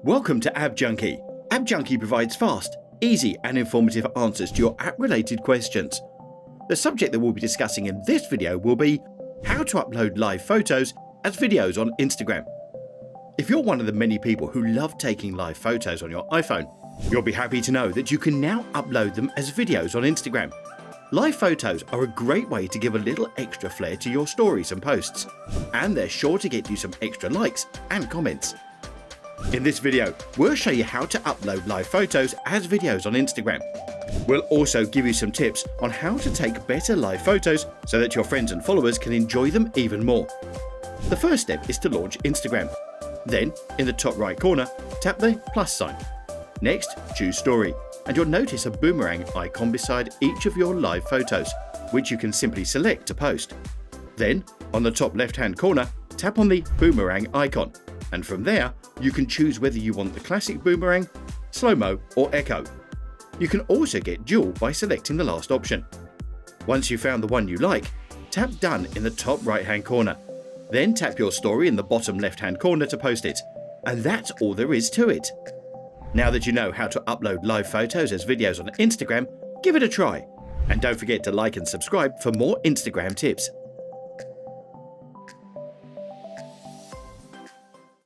Welcome to AppJunkie. AppJunkie provides fast, easy and informative answers to your app-related questions. The subject that we'll be discussing in this video will be how to upload live photos as videos on Instagram. If you're one of the many people who love taking live photos on your iPhone, you'll be happy to know that you can now upload them as videos on Instagram. Live photos are a great way to give a little extra flair to your stories and posts, and they're sure to get you some extra likes and comments. In this video, we'll show you how to upload live photos as videos on Instagram. We'll also give you some tips on how to take better live photos so that your friends and followers can enjoy them even more. The first step is to launch Instagram. Then, in the top right corner, tap the plus sign. Next, choose Story, and you'll notice a boomerang icon beside each of your live photos, which you can simply select to post. Then, on the top left-hand corner, tap on the boomerang icon, and from there, you can choose whether you want the classic boomerang, slow-mo or echo. You can also get dual by selecting the last option. Once you've found the one you like, tap Done in the top right-hand corner. Then tap your story in the bottom left-hand corner to post it. And that's all there is to it. Now that you know how to upload live photos as videos on Instagram, give it a try. And don't forget to like and subscribe for more Instagram tips.